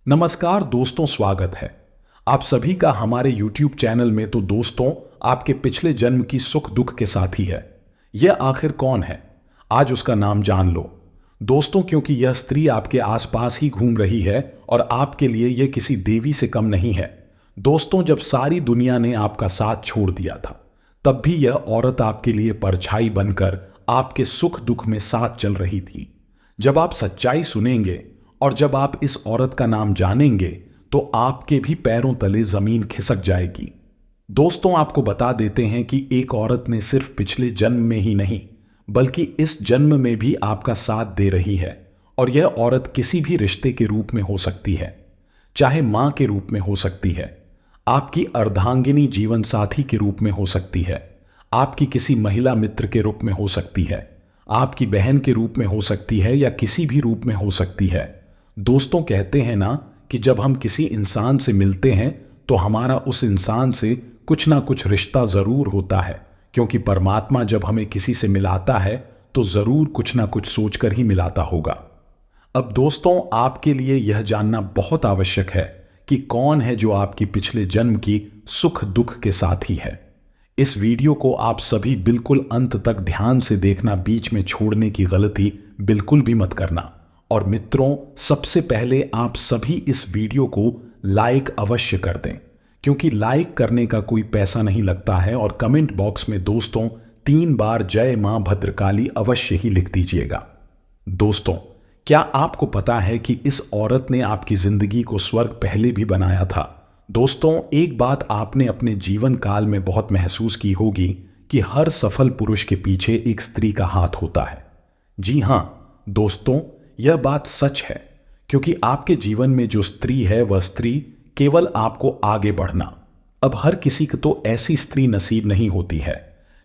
नमस्कार दोस्तों, स्वागत है आप सभी का हमारे YouTube चैनल में। तो दोस्तों, आपके पिछले जन्म की सुख दुख के साथी है। यह आखिर कौन है? आज उसका नाम जान लो दोस्तों, क्योंकि यह स्त्री आपके आसपास ही घूम रही है और आपके लिए यह किसी देवी से कम नहीं है। दोस्तों, जब सारी दुनिया ने आपका साथ छोड़ दिया था, तब भी यह औरत आपके लिए परछाई बनकर आपके सुख दुख में साथ चल रही थी। जब आप सच्चाई सुनेंगे और जब आप इस औरत का नाम जानेंगे, तो आपके भी पैरों तले जमीन खिसक जाएगी। दोस्तों, आपको बता देते हैं कि एक औरत ने सिर्फ पिछले जन्म में ही नहीं, बल्कि इस जन्म में भी आपका साथ दे रही है। और यह औरत किसी भी रिश्ते के रूप में हो सकती है, चाहे मां के रूप में हो सकती है, आपकी अर्धांगिनी जीवन साथी के रूप में हो सकती है, आपकी किसी महिला मित्र के रूप में हो सकती है, आपकी बहन के रूप में हो सकती है, या किसी भी रूप में हो सकती है। दोस्तों, कहते हैं ना कि जब हम किसी इंसान से मिलते हैं तो हमारा उस इंसान से कुछ ना कुछ रिश्ता जरूर होता है, क्योंकि परमात्मा जब हमें किसी से मिलाता है तो जरूर कुछ ना कुछ सोचकर ही मिलाता होगा। अब दोस्तों, आपके लिए यह जानना बहुत आवश्यक है कि कौन है जो आपकी पिछले जन्म की सुख दुख के साथी है। इस वीडियो को आप सभी बिल्कुल अंत तक ध्यान से देखना, बीच में छोड़ने की गलती बिल्कुल भी मत करना। और मित्रों, सबसे पहले आप सभी इस वीडियो को लाइक अवश्य कर दें, क्योंकि लाइक करने का कोई पैसा नहीं लगता है। और कमेंट बॉक्स में दोस्तों 3 बार जय मां भद्रकाली अवश्य ही लिख दीजिएगा। दोस्तों, क्या आपको पता है कि इस औरत ने आपकी जिंदगी को स्वर्ग पहले भी बनाया था? दोस्तों, एक बात आपने अपने जीवन काल में बहुत महसूस की होगी कि हर सफल पुरुष के पीछे एक स्त्री का हाथ होता है। जी हां दोस्तों, यह बात सच है, क्योंकि आपके जीवन में जो स्त्री है, वह स्त्री केवल आपको आगे बढ़ना। अब हर किसी को तो ऐसी स्त्री नसीब नहीं होती है,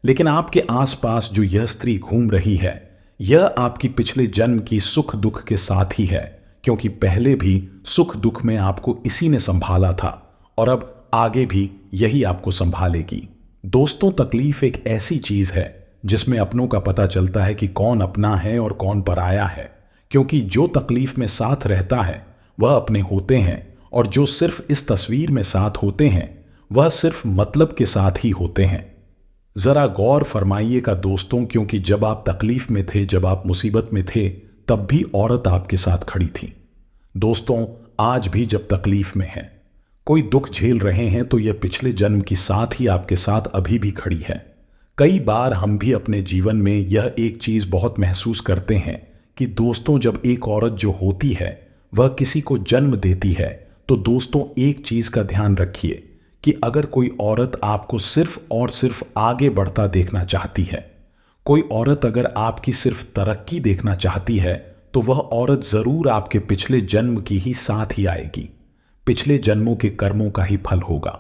लेकिन आपके आसपास जो यह स्त्री घूम रही है, यह आपकी पिछले जन्म की सुख दुख के साथ ही है, क्योंकि पहले भी सुख दुख में आपको इसी ने संभाला था और अब आगे भी यही आपको संभालेगी। दोस्तों, तकलीफ एक ऐसी चीज है जिसमें अपनों का पता चलता है कि कौन अपना है और कौन पराया है, क्योंकि जो तकलीफ में साथ रहता है वह अपने होते हैं, और जो सिर्फ इस तस्वीर में साथ होते हैं वह सिर्फ मतलब के साथ ही होते हैं। जरा गौर फरमाइएगा दोस्तों, क्योंकि जब आप तकलीफ में थे, जब आप मुसीबत में थे, तब भी औरत आपके साथ खड़ी थी। दोस्तों, आज भी जब तकलीफ में है, कोई दुख झेल रहे हैं, तो यह पिछले जन्म की साथ ही आपके साथ अभी भी खड़ी है। कई बार हम भी अपने जीवन में यह एक चीज बहुत महसूस करते हैं कि दोस्तों, जब एक औरत जो होती है वह किसी को जन्म देती है, तो दोस्तों एक चीज का ध्यान रखिए कि अगर कोई औरत आपको सिर्फ और सिर्फ आगे बढ़ता देखना चाहती है, कोई औरत अगर आपकी सिर्फ तरक्की देखना चाहती है, तो वह औरत जरूर आपके पिछले जन्म की ही साथ ही आएगी। पिछले जन्मों के कर्मों का ही फल होगा।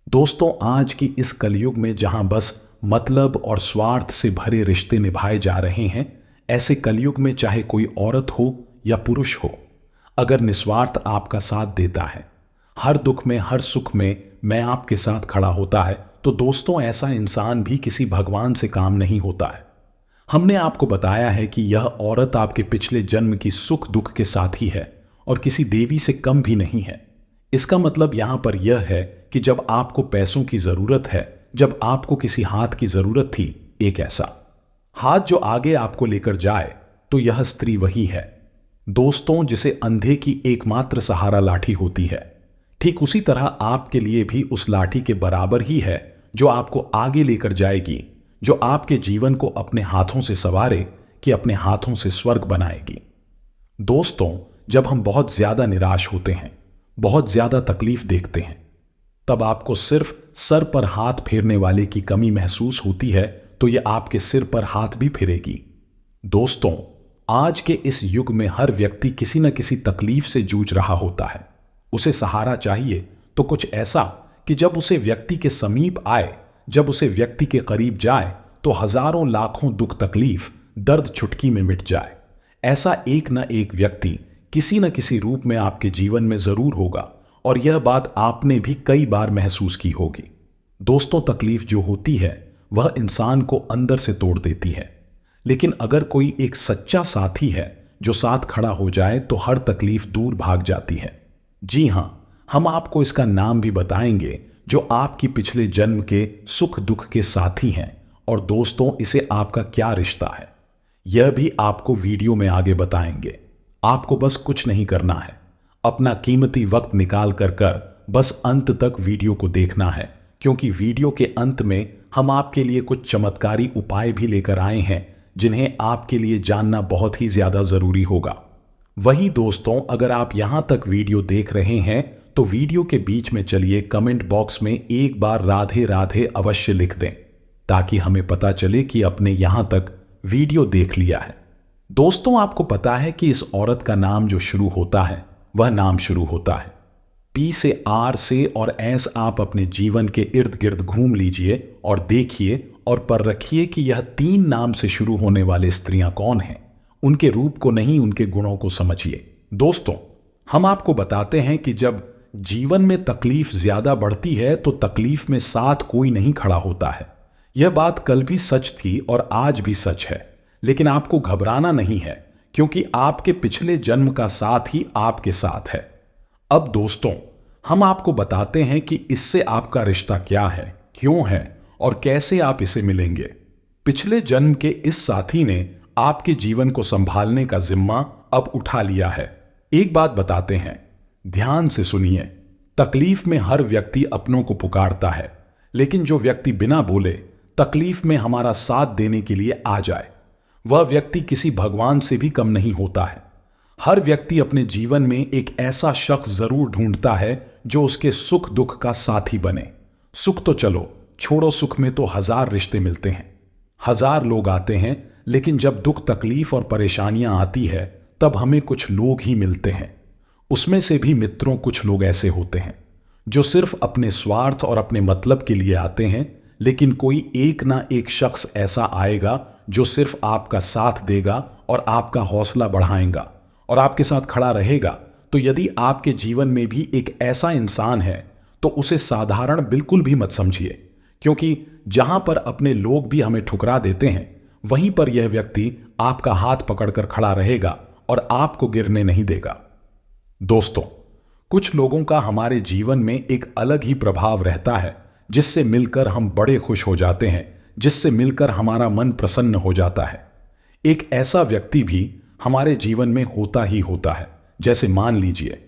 दोस्तों, आज की इस कलयुग में जहां बस मतलब और स्वार्थ से भरे रिश्ते निभाए जा रहे हैं, ऐसे कलयुग में चाहे कोई औरत हो या पुरुष हो, अगर निस्वार्थ आपका साथ देता है, हर दुख में हर सुख में मैं आपके साथ खड़ा होता है, तो दोस्तों ऐसा इंसान भी किसी भगवान से काम नहीं होता है। हमने आपको बताया है कि यह औरत आपके पिछले जन्म की सुख दुख के साथी है और किसी देवी से कम भी नहीं है। इसका मतलब यहां पर यह है कि जब आपको पैसों की जरूरत है, जब आपको किसी हाथ की जरूरत थी, एक ऐसा हाथ जो आगे आपको लेकर जाए, तो यह स्त्री वही है दोस्तों, जिसे अंधे की एकमात्र सहारा लाठी होती है। ठीक उसी तरह आपके लिए भी उस लाठी के बराबर ही है जो आपको आगे लेकर जाएगी, जो आपके जीवन को अपने हाथों से संवारे कि अपने हाथों से स्वर्ग बनाएगी। दोस्तों, जब हम बहुत ज्यादा निराश होते हैं, बहुत ज्यादा तकलीफ देखते हैं, तब आपको सिर्फ सर पर हाथ फेरने वाले की कमी महसूस होती है, तो यह आपके सिर पर हाथ भी फिरेगी। दोस्तों, आज के इस युग में हर व्यक्ति किसी न किसी तकलीफ से जूझ रहा होता है। उसे सहारा चाहिए तो कुछ ऐसा कि जब उसे व्यक्ति के समीप आए, जब उसे व्यक्ति के करीब जाए, तो हजारों लाखों दुख तकलीफ दर्द चुटकी में मिट जाए। ऐसा एक न एक व्यक्ति किसी न किसी रूप में आपके जीवन में जरूर होगा, और यह बात आपने भी कई बार महसूस की होगी। दोस्तों, तकलीफ जो होती है वह इंसान को अंदर से तोड़ देती है, लेकिन अगर कोई एक सच्चा साथी है जो साथ खड़ा हो जाए, तो हर तकलीफ दूर भाग जाती है। जी हां, हम आपको इसका नाम भी बताएंगे जो आपकी पिछले जन्म के सुख दुख के साथी हैं। और दोस्तों, इसे आपका क्या रिश्ता है यह भी आपको वीडियो में आगे बताएंगे। आपको बस कुछ नहीं करना है, अपना कीमती वक्त निकाल कर बस अंत तक वीडियो को देखना है, क्योंकि वीडियो के अंत में हम आपके लिए कुछ चमत्कारी उपाय भी लेकर आए हैं जिन्हें आपके लिए जानना बहुत ही ज्यादा जरूरी होगा। वही दोस्तों, अगर आप यहां तक वीडियो देख रहे हैं तो वीडियो के बीच में चलिए कमेंट बॉक्स में एक बार राधे राधे अवश्य लिख दें, ताकि हमें पता चले कि आपने यहां तक वीडियो देख लिया है। दोस्तों, आपको पता है कि इस औरत का नाम जो शुरू होता है वह नाम शुरू होता है पी से, आर से और एस। आप अपने जीवन के इर्द गिर्द घूम लीजिए और देखिए और परखिए कि यह 3 नाम से शुरू होने वाले स्त्रियां कौन हैं। उनके रूप को नहीं, उनके गुणों को समझिए। दोस्तों, हम आपको बताते हैं कि जब जीवन में तकलीफ ज्यादा बढ़ती है तो तकलीफ में साथ कोई नहीं खड़ा होता है। यह बात कल भी सच थी और आज भी सच है, लेकिन आपको घबराना नहीं है, क्योंकि आपके पिछले जन्म का साथ ही आपके साथ है। अब दोस्तों, हम आपको बताते हैं कि इससे आपका रिश्ता क्या है, क्यों है और कैसे आप इसे मिलेंगे। पिछले जन्म के इस साथी ने आपके जीवन को संभालने का जिम्मा अब उठा लिया है। एक बात बताते हैं, ध्यान से सुनिए। तकलीफ में हर व्यक्ति अपनों को पुकारता है, लेकिन जो व्यक्ति बिना बोले तकलीफ में हमारा साथ देने के लिए आ जाए, वह व्यक्ति किसी भगवान से भी कम नहीं होता है। हर व्यक्ति अपने जीवन में एक ऐसा शख्स जरूर ढूंढता है जो उसके सुख दुख का साथी बने। सुख तो चलो छोड़ो, सुख में तो 1000 रिश्ते मिलते हैं, 1000 लोग आते हैं, लेकिन जब दुख तकलीफ और परेशानियां आती है तब हमें कुछ लोग ही मिलते हैं। उसमें से भी मित्रों, कुछ लोग ऐसे होते हैं जो सिर्फ अपने स्वार्थ और अपने मतलब के लिए आते हैं, लेकिन कोई एक ना एक शख्स ऐसा आएगा जो सिर्फ आपका साथ देगा और आपका हौसला बढ़ाएगा और आपके साथ खड़ा रहेगा। तो यदि आपके जीवन में भी एक ऐसा इंसान है तो उसे साधारण बिल्कुल भी मत समझिए, क्योंकि जहां पर अपने लोग भी हमें ठुकरा देते हैं, वहीं पर यह व्यक्ति आपका हाथ पकड़कर खड़ा रहेगा और आपको गिरने नहीं देगा। दोस्तों, कुछ लोगों का हमारे जीवन में एक अलग ही प्रभाव रहता है, जिससे मिलकर हम बड़े खुश हो जाते हैं, जिससे मिलकर हमारा मन प्रसन्न हो जाता है। एक ऐसा व्यक्ति भी हमारे जीवन में होता ही होता है। जैसे मान लीजिए,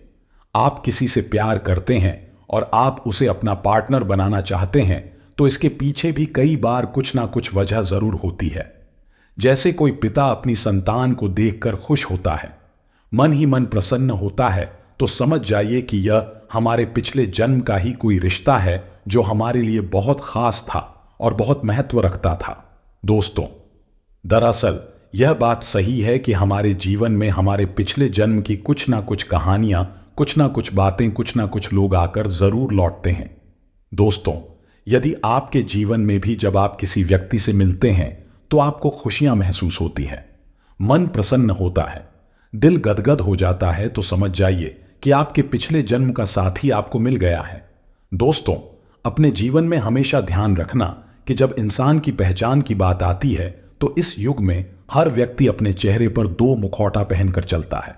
आप किसी से प्यार करते हैं और आप उसे अपना पार्टनर बनाना चाहते हैं, तो इसके पीछे भी कई बार कुछ ना कुछ वजह जरूर होती है। जैसे कोई पिता अपनी संतान को देखकर खुश होता है, मन ही मन प्रसन्न होता है, तो समझ जाइए कि यह हमारे पिछले जन्म का ही कोई रिश्ता है जो हमारे लिए बहुत खास था और बहुत महत्व रखता था। दोस्तों, दरअसल यह बात सही है कि हमारे जीवन में हमारे पिछले जन्म की कुछ ना कुछ कहानियां, कुछ ना कुछ बातें, कुछ ना कुछ लोग आकर जरूर लौटते हैं। दोस्तों, यदि आपके जीवन में भी जब आप किसी व्यक्ति से मिलते हैं तो आपको खुशियां महसूस होती है, मन प्रसन्न होता है, दिल गदगद हो जाता है, तो समझ जाइए कि आपके पिछले जन्म का साथी आपको मिल गया है। दोस्तों, अपने जीवन में हमेशा ध्यान रखना कि जब इंसान की पहचान की बात आती है तो इस युग में हर व्यक्ति अपने चेहरे पर 2 मुखौटा पहनकर चलता है।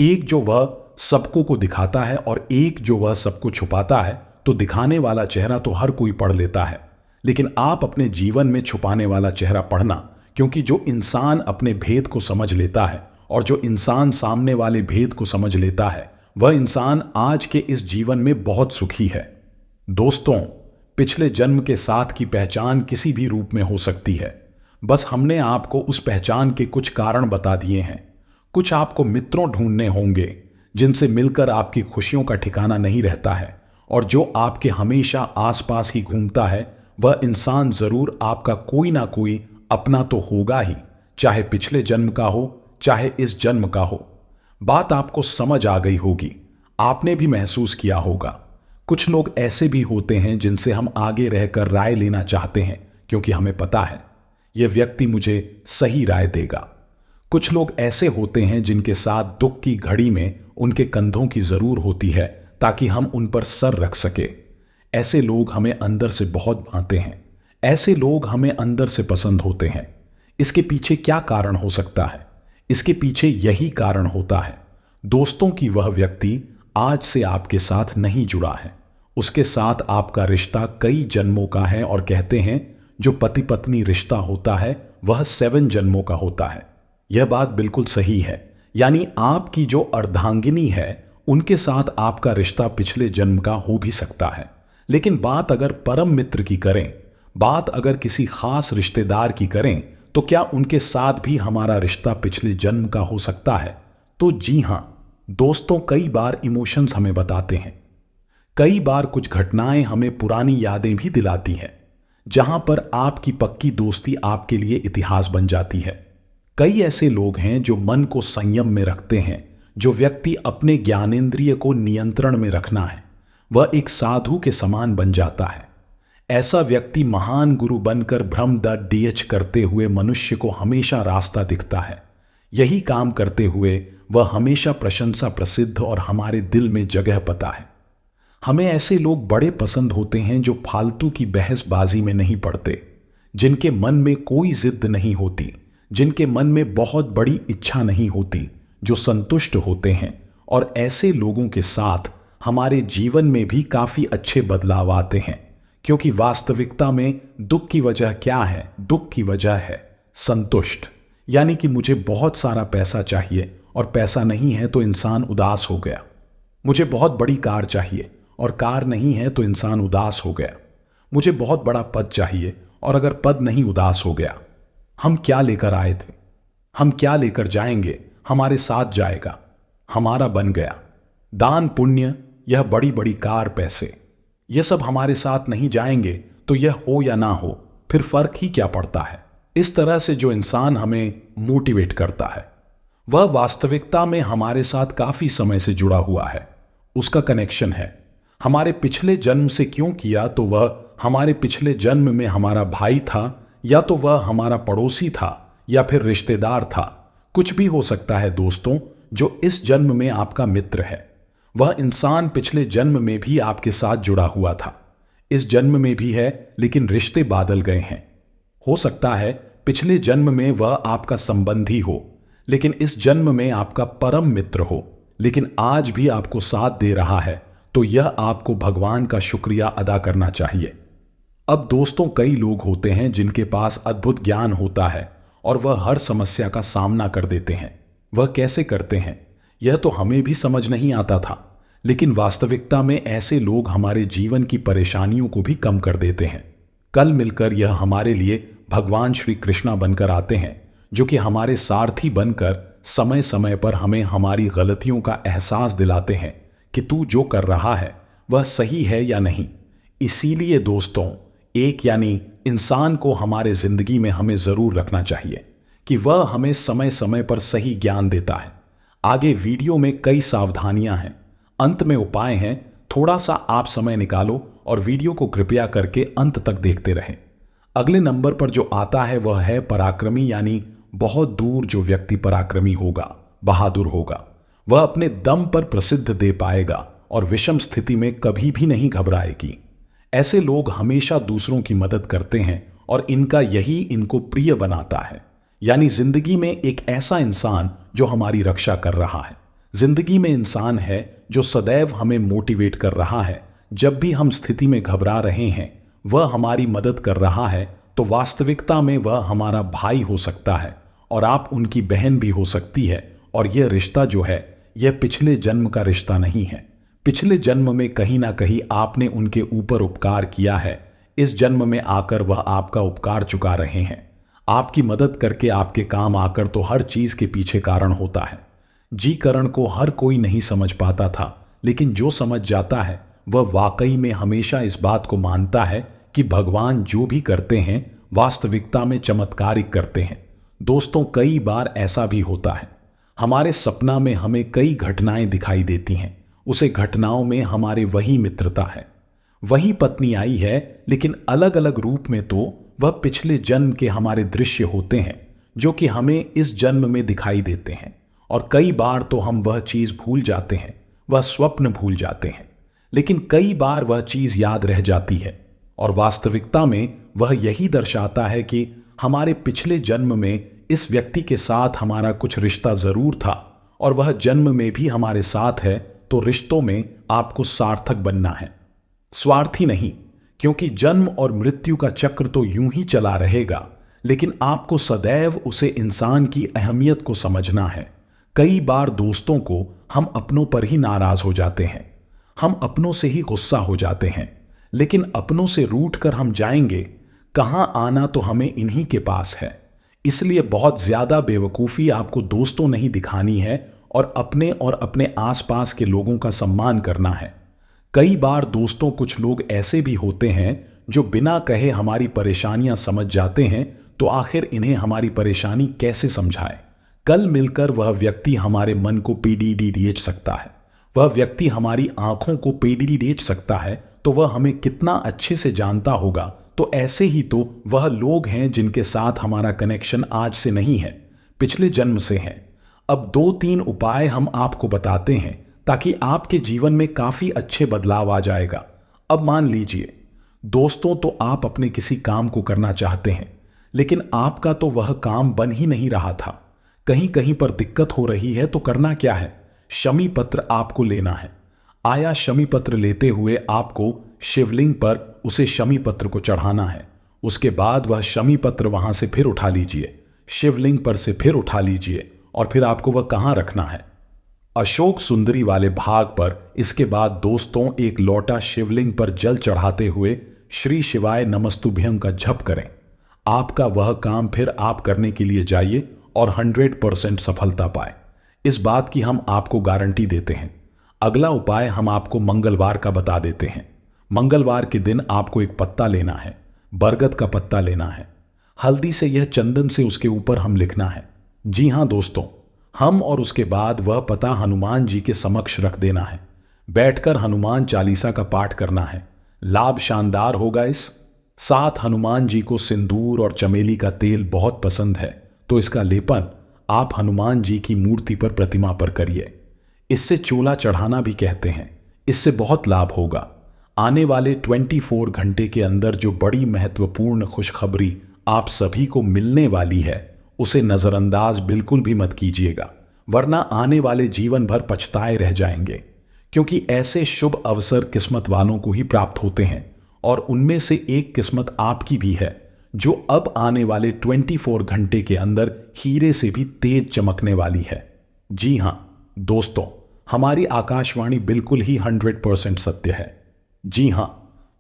एक जो वह सबको को दिखाता है और एक जो वह सबको छुपाता है। तो दिखाने वाला चेहरा तो हर कोई पढ़ लेता है, लेकिन आप अपने जीवन में छुपाने वाला चेहरा पढ़ना, क्योंकि जो इंसान अपने भेद को समझ लेता है और जो इंसान सामने वाले भेद को समझ लेता है, वह इंसान आज के इस जीवन में बहुत सुखी है। दोस्तों, पिछले जन्म के साथ की पहचान किसी भी रूप में हो सकती है। बस हमने आपको उस पहचान के कुछ कारण बता दिए हैं। कुछ आपको मित्रों ढूंढने होंगे जिनसे मिलकर आपकी खुशियों का ठिकाना नहीं रहता है, और जो आपके हमेशा आसपास ही घूमता है वह इंसान जरूर आपका कोई ना कोई अपना तो होगा ही, चाहे पिछले जन्म का हो चाहे इस जन्म का हो। बात आपको समझ आ गई होगी, आपने भी महसूस किया होगा। कुछ लोग ऐसे भी होते हैं जिनसे हम आगे रहकर राय लेना चाहते हैं, क्योंकि हमें पता है यह व्यक्ति मुझे सही राय देगा। कुछ लोग ऐसे होते हैं जिनके साथ दुख की घड़ी में उनके कंधों की जरूर होती है, ताकि हम उन पर सर रख सके। ऐसे लोग हमें अंदर से बहुत भाते हैं, ऐसे लोग हमें अंदर से पसंद होते हैं। इसके पीछे क्या कारण हो सकता है? इसके पीछे यही कारण होता है, दोस्तों की वह व्यक्ति आज से आपके साथ नहीं जुड़ा है। उसके साथ आपका रिश्ता कई जन्मों का है और कहते हैं जो पति पत्नी रिश्ता होता है वह 7 जन्मों का होता है। यह बात बिल्कुल सही है। यानी आपकी जो अर्धांगिनी है उनके साथ आपका रिश्ता पिछले जन्म का हो भी सकता है। लेकिन बात अगर परम मित्र की करें, बात अगर किसी खास रिश्तेदार की करें, तो क्या उनके साथ भी हमारा रिश्ता पिछले जन्म का हो सकता है? तो जी हां दोस्तों, कई बार इमोशंस हमें बताते हैं, कई बार कुछ घटनाएं हमें पुरानी यादें भी दिलाती हैं, जहां पर आपकी पक्की दोस्ती आपके लिए इतिहास बन जाती है। कई ऐसे लोग हैं जो मन को संयम में रखते हैं। जो व्यक्ति अपने ज्ञानेंद्रिय को नियंत्रण में रखना है वह एक साधु के समान बन जाता है। ऐसा व्यक्ति महान गुरु बनकर भ्रम द डीएच करते हुए मनुष्य को हमेशा रास्ता दिखता है। यही काम करते हुए वह हमेशा प्रशंसा प्रसिद्ध और हमारे दिल में जगह पाता है। हमें ऐसे लोग बड़े पसंद होते हैं जो फालतू की बहसबाजी में नहीं पड़ते, जिनके मन में कोई जिद नहीं होती, जिनके मन में बहुत बड़ी इच्छा नहीं होती, जो संतुष्ट होते हैं। और ऐसे लोगों के साथ हमारे जीवन में भी काफी अच्छे बदलाव आते हैं, क्योंकि वास्तविकता में दुख की वजह क्या है? दुख की वजह है संतुष्ट। यानी कि मुझे बहुत सारा पैसा चाहिए और पैसा नहीं है तो इंसान उदास हो गया। मुझे बहुत बड़ी कार चाहिए और कार नहीं है तो इंसान उदास हो गया। मुझे बहुत बड़ा पद चाहिए और अगर पद नहीं, उदास हो गया। हम क्या लेकर आए थे, हम क्या लेकर जाएंगे, हमारे साथ जाएगा, हमारा बन गया। दान पुण्य, यह बड़ी बड़ी कार, पैसे, यह सब हमारे साथ नहीं जाएंगे तो यह हो या ना हो, फिर फर्क ही क्या पड़ता है। इस तरह से जो इंसान हमें मोटिवेट करता है वह वास्तविकता में हमारे साथ काफी समय से जुड़ा हुआ है। उसका कनेक्शन है हमारे पिछले जन्म से। क्यों किया? तो वह हमारे पिछले जन्म में हमारा भाई था, या तो वह हमारा पड़ोसी था, या फिर रिश्तेदार था। कुछ भी हो सकता है दोस्तों। जो इस जन्म में आपका मित्र है वह इंसान पिछले जन्म में भी आपके साथ जुड़ा हुआ था, इस जन्म में भी है, लेकिन रिश्ते बादल गए हैं। हो सकता है पिछले जन्म में वह आपका संबंधी हो, लेकिन इस जन्म में आपका परम मित्र हो, लेकिन आज भी आपको साथ दे रहा है। तो यह आपको भगवान का शुक्रिया अदा करना चाहिए। अब दोस्तों, कई लोग होते हैं जिनके पास अद्भुत ज्ञान होता है और वह हर समस्या का सामना कर देते हैं। वह कैसे करते हैं यह तो हमें भी समझ नहीं आता था, लेकिन वास्तविकता में ऐसे लोग हमारे जीवन की परेशानियों को भी कम कर देते हैं। कल मिलकर यह हमारे लिए भगवान श्री कृष्णा बनकर आते हैं, जो कि हमारे सारथी बनकर समय समय पर हमें हमारी गलतियों का एहसास दिलाते हैं कि तू जो कर रहा है वह सही है या नहीं। इसीलिए दोस्तों, एक यानी इंसान को हमारे जिंदगी में हमें जरूर रखना चाहिए कि वह हमें समय समय पर सही ज्ञान देता है। आगे वीडियो में कई सावधानियां हैं, अंत में उपाय हैं। थोड़ा सा आप समय निकालो और वीडियो को कृपया करके अंत तक देखते रहें। अगले नंबर पर जो आता है वह है पराक्रमी, यानी बहुत दूर जो व्यक्ति पराक्रमी होगा, बहादुर होगा, वह अपने दम पर प्रसिद्ध दे पाएगा और विषम स्थिति में कभी भी नहीं घबराएगी। ऐसे लोग हमेशा दूसरों की मदद करते हैं और इनका यही इनको प्रिय बनाता है। यानी जिंदगी में एक ऐसा इंसान जो हमारी रक्षा कर रहा है, जिंदगी में इंसान है जो सदैव हमें मोटिवेट कर रहा है। जब भी हम स्थिति में घबरा रहे हैं वह हमारी मदद कर रहा है, तो वास्तविकता में वह हमारा भाई हो सकता है और आप उनकी बहन भी हो सकती है। और यह रिश्ता जो है यह पिछले जन्म का रिश्ता नहीं है। पिछले जन्म में कहीं ना कहीं आपने उनके ऊपर उपकार किया है, इस जन्म में आकर वह आपका उपकार चुका रहे हैं। आपकी मदद करके आपके काम आकर तो हर चीज के पीछे कारण होता है। जी करण को हर कोई नहीं समझ पाता था, लेकिन जो समझ जाता है वह वाकई में हमेशा इस बात को मानता है कि भगवान जो भी करते हैं वास्तविकता में चमत्कारिक करते हैं। दोस्तों, कई बार ऐसा भी होता है, हमारे सपना में हमें कई घटनाएं दिखाई देती हैं। उसे घटनाओं में हमारे वही मित्रता है, वही पत्नी आई है, लेकिन अलग अलग रूप में। तो वह पिछले जन्म के हमारे दृश्य होते हैं जो कि हमें इस जन्म में दिखाई देते हैं। और कई बार तो हम वह चीज भूल जाते हैं, वह स्वप्न भूल जाते हैं, लेकिन कई बार वह चीज याद रह जाती है। और वास्तविकता में वह यही दर्शाता है कि हमारे पिछले जन्म में इस व्यक्ति के साथ हमारा कुछ रिश्ता जरूर था और वह जन्म में भी हमारे साथ है। तो रिश्तों में आपको सार्थक बनना है, स्वार्थी नहीं, क्योंकि जन्म और मृत्यु का चक्र तो यूं ही चला रहेगा, लेकिन आपको सदैव उसे इंसान की अहमियत को समझना है। कई बार दोस्तों को हम अपनों पर ही नाराज हो जाते हैं, हम अपनों से ही गुस्सा हो जाते हैं, लेकिन अपनों से रूठ कर हम जाएंगे कहां, आना तो हमें इन्हीं के पास है। इसलिए बहुत ज्यादा बेवकूफी आपको दोस्तों नहीं दिखानी है और अपने आसपास के लोगों का सम्मान करना है। कई बार दोस्तों कुछ लोग ऐसे भी होते हैं जो बिना कहे हमारी परेशानियां समझ जाते हैं, तो आखिर इन्हें हमारी परेशानी कैसे समझाए। कल मिलकर वह व्यक्ति हमारे मन को पीडीडी बेच सकता है, वह व्यक्ति हमारी आंखों को पीडीडी बेच सकता है, तो वह हमें कितना अच्छे से जानता होगा। तो ऐसे ही तो वह लोग हैं जिनके साथ हमारा कनेक्शन आज से नहीं है, पिछले जन्म से है। अब 2-3 उपाय हम आपको बताते हैं ताकि आपके जीवन में काफी अच्छे बदलाव आ जाएगा। अब मान लीजिए दोस्तों, तो आप अपने किसी काम को करना चाहते हैं, लेकिन आपका तो वह काम बन ही नहीं रहा था, कहीं कहीं पर दिक्कत हो रही है। तो करना क्या है, शमी पत्र आपको लेना है। आया शमी पत्र लेते हुए आपको शिवलिंग पर उसे शमी पत्र को चढ़ाना है। उसके बाद वह शमी पत्र वहां से फिर उठा लीजिए, शिवलिंग पर से फिर उठा लीजिए, और फिर आपको वह कहां रखना है, अशोक सुंदरी वाले भाग पर। इसके बाद दोस्तों एक लोटा शिवलिंग पर जल चढ़ाते हुए श्री शिवाय नमस्तुभ्यम का जप करें। आपका वह काम फिर आप करने के लिए जाइए और 100% सफलता पाए, इस बात की हम आपको गारंटी देते हैं। अगला उपाय हम आपको मंगलवार का बता देते हैं। मंगलवार के दिन आपको एक पत्ता लेना है, बरगद का पत्ता लेना है, हल्दी से यह चंदन से उसके ऊपर हम लिखना है। जी हां दोस्तों, हम और उसके बाद वह पता हनुमान जी के समक्ष रख देना है। बैठकर हनुमान चालीसा का पाठ करना है। लाभ शानदार होगा। इस साथ हनुमान जी को सिंदूर और चमेली का तेल बहुत पसंद है, तो इसका लेपन आप हनुमान जी की मूर्ति पर, प्रतिमा पर करिए। इससे चोला चढ़ाना भी कहते हैं। इससे बहुत लाभ होगा। आने वाले 24 घंटे के अंदर जो बड़ी महत्वपूर्ण खुशखबरी आप सभी को मिलने वाली है, उसे नजरअंदाज बिल्कुल भी मत कीजिएगा, वरना आने वाले जीवन भर पछताए रह जाएंगे। क्योंकि ऐसे शुभ अवसर किस्मत वालों को ही प्राप्त होते हैं, और उनमें से एक किस्मत आपकी भी है, जो अब आने वाले 24 घंटे के अंदर हीरे से भी तेज चमकने वाली है। जी हां दोस्तों, हमारी आकाशवाणी बिल्कुल ही 100% सत्य है। जी हां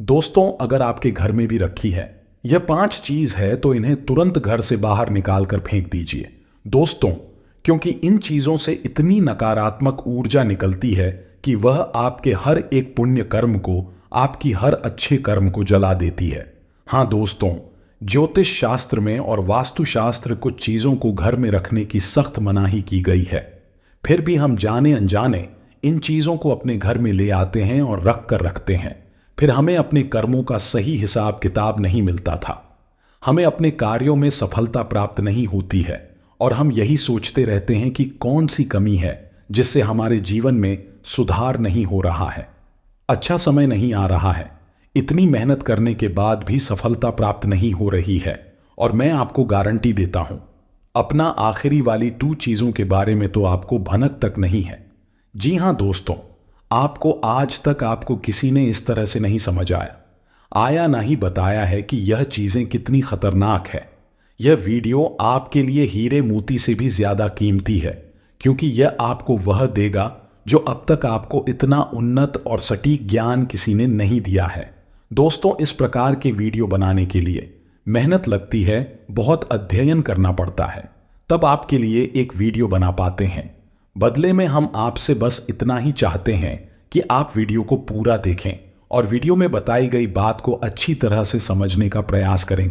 दोस्तों, अगर आपके घर में भी रखी है यह 5 चीज है, तो इन्हें तुरंत घर से बाहर निकाल कर फेंक दीजिए दोस्तों, क्योंकि इन चीजों से इतनी नकारात्मक ऊर्जा निकलती है कि वह आपके हर एक पुण्य कर्म को, आपकी हर अच्छे कर्म को जला देती है। हां दोस्तों, ज्योतिष शास्त्र में और वास्तु शास्त्र कुछ चीजों को घर में रखने की सख्त मनाही की गई है, फिर भी हम जाने अनजाने इन चीजों को अपने घर में ले आते हैं और रख कर रखते हैं। फिर हमें अपने कर्मों का सही हिसाब किताब नहीं मिलता था, हमें अपने कार्यों में सफलता प्राप्त नहीं होती है, और हम यही सोचते रहते हैं कि कौन सी कमी है जिससे हमारे जीवन में सुधार नहीं हो रहा है, अच्छा समय नहीं आ रहा है, इतनी मेहनत करने के बाद भी सफलता प्राप्त नहीं हो रही है। और मैं आपको गारंटी देता हूं, अपना आखिरी वाली 2 चीजों के बारे में तो आपको भनक तक नहीं है। जी हां दोस्तों, आपको आज तक आपको किसी ने इस तरह से नहीं समझ आया ना ही बताया है कि यह चीजें कितनी खतरनाक है। यह वीडियो आपके लिए हीरे मोती से भी ज्यादा कीमती है, क्योंकि यह आपको वह देगा जो अब तक आपको इतना उन्नत और सटीक ज्ञान किसी ने नहीं दिया है। दोस्तों, इस प्रकार के वीडियो बनाने के लिए मेहनत लगती है, बहुत अध्ययन करना पड़ता है, तब आपके लिए एक वीडियो बना पाते हैं। बदले में हम आपसे बस इतना ही चाहते हैं कि आप वीडियो को पूरा देखें और वीडियो में बताई गई बात को अच्छी तरह से समझने का प्रयास करें।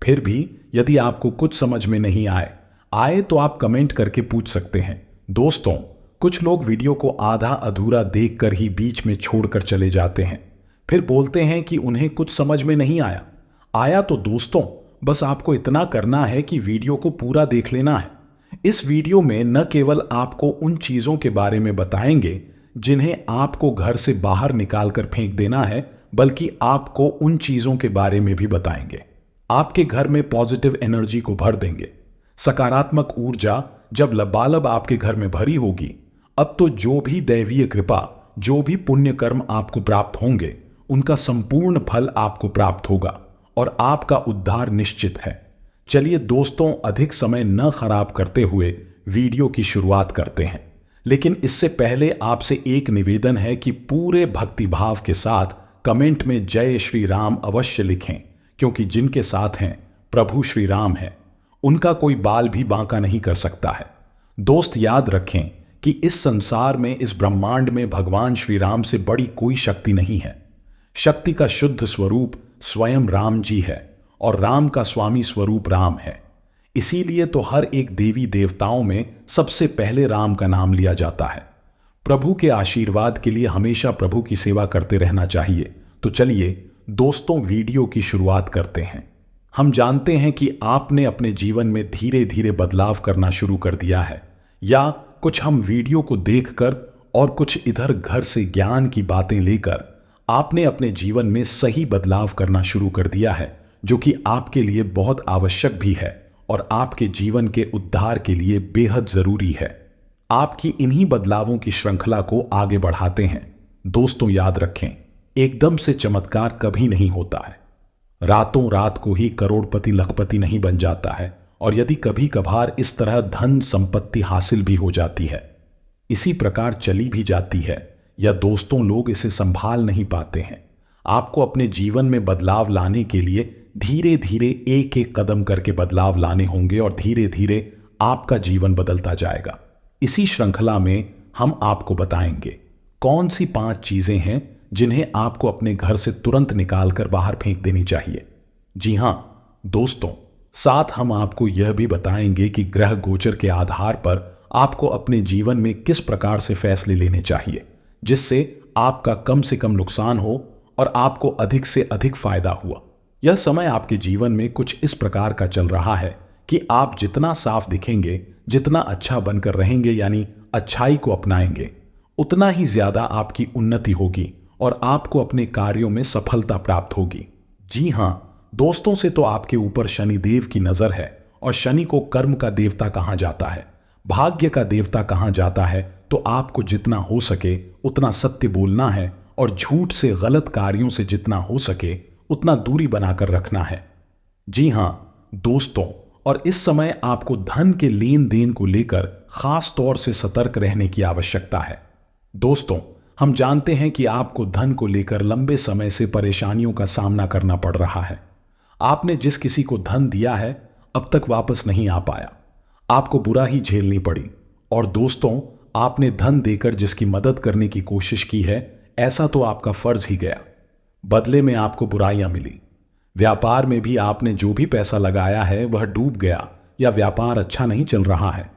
फिर भी यदि आपको कुछ समझ में नहीं आए तो आप कमेंट करके पूछ सकते हैं। दोस्तों, कुछ लोग वीडियो को आधा अधूरा देखकर ही बीच में छोड़कर चले जाते हैं, फिर बोलते हैं कि उन्हें कुछ समझ में नहीं आया तो दोस्तों, बस आपको इतना करना है कि वीडियो को पूरा देख लेना है। इस वीडियो में न केवल आपको उन चीजों के बारे में बताएंगे जिन्हें आपको घर से बाहर निकालकर फेंक देना है, बल्कि आपको उन चीजों के बारे में भी बताएंगे। आपके घर में पॉजिटिव एनर्जी को भर देंगे। सकारात्मक ऊर्जा जब लबालब आपके घर में भरी होगी, अब तो जो भी दैवीय कृपा, जो भी पुण्य कर्म आपको प्राप्त होंगे, उनका संपूर्ण फल आपको प्राप्त होगा और आपका उद्धार निश्चित है। चलिए दोस्तों, अधिक समय न खराब करते हुए वीडियो की शुरुआत करते हैं। लेकिन इससे पहले आपसे एक निवेदन है कि पूरे भक्तिभाव के साथ कमेंट में जय श्री राम अवश्य लिखें, क्योंकि जिनके साथ हैं प्रभु श्री राम है, उनका कोई बाल भी बांका नहीं कर सकता है। दोस्त याद रखें कि इस संसार में, इस ब्रह्मांड में भगवान श्री राम से बड़ी कोई शक्ति नहीं है। शक्ति का शुद्ध स्वरूप स्वयं राम जी है और राम का स्वामी स्वरूप राम है। इसीलिए तो हर एक देवी देवताओं में सबसे पहले राम का नाम लिया जाता है। प्रभु के आशीर्वाद के लिए हमेशा प्रभु की सेवा करते रहना चाहिए। तो चलिए दोस्तों, वीडियो की शुरुआत करते हैं। हम जानते हैं कि आपने अपने जीवन में धीरे धीरे बदलाव करना शुरू कर दिया है, या कुछ हम वीडियो को देखकर और कुछ इधर घर से ज्ञान की बातें लेकर आपने अपने जीवन में सही बदलाव करना शुरू कर दिया है, जो कि आपके लिए बहुत आवश्यक भी है और आपके जीवन के उद्धार के लिए बेहद जरूरी है। आपकी इन्हीं बदलावों की श्रृंखला को आगे बढ़ाते हैं। दोस्तों याद रखें, एकदम से चमत्कार कभी नहीं होता है। रातों रात को ही करोड़पति लखपति नहीं बन जाता है, और यदि कभी कभार इस तरह धन संपत्ति हासिल भी हो जाती है, इसी प्रकार चली भी जाती है, या दोस्तों लोग इसे संभाल नहीं पाते हैं। आपको अपने जीवन में बदलाव लाने के लिए धीरे धीरे एक एक कदम करके बदलाव लाने होंगे और धीरे धीरे आपका जीवन बदलता जाएगा। इसी श्रृंखला में हम आपको बताएंगे कौन सी 5 चीजें हैं जिन्हें आपको अपने घर से तुरंत निकालकर बाहर फेंक देनी चाहिए। जी हां दोस्तों, साथ हम आपको यह भी बताएंगे कि ग्रह गोचर के आधार पर आपको अपने जीवन में किस प्रकार से फैसले लेने चाहिए, जिससे आपका कम से कम नुकसान हो और आपको अधिक से अधिक फायदा हुआ। यह समय आपके जीवन में कुछ इस प्रकार का चल रहा है कि आप जितना साफ दिखेंगे, जितना अच्छा बनकर रहेंगे, यानी अच्छाई को अपनाएंगे, उतना ही ज्यादा आपकी उन्नति होगी और आपको अपने कार्यों में सफलता प्राप्त होगी। जी हां दोस्तों, से तो आपके ऊपर शनिदेव की नजर है, और शनि को कर्म का देवता कहा जाता है, भाग्य का देवता कहा जाता है। तो आपको जितना हो सके उतना सत्य बोलना है और झूठ से, गलत कार्यों से जितना हो सके उतना दूरी बनाकर रखना है। जी हां दोस्तों, और इस समय आपको धन के लेन देन को लेकर खास तौर से सतर्क रहने की आवश्यकता है। दोस्तों, हम जानते हैं कि आपको धन को लेकर लंबे समय से परेशानियों का सामना करना पड़ रहा है। आपने जिस किसी को धन दिया है, अब तक वापस नहीं आ पाया, आपको बुरा ही झेलनी पड़ी। और दोस्तों, आपने धन देकर जिसकी मदद करने की कोशिश की है, ऐसा तो आपका फर्ज ही गया, बदले में आपको बुराइयां मिली। व्यापार में भी आपने जो भी पैसा लगाया है वह डूब गया, या व्यापार अच्छा नहीं चल रहा है।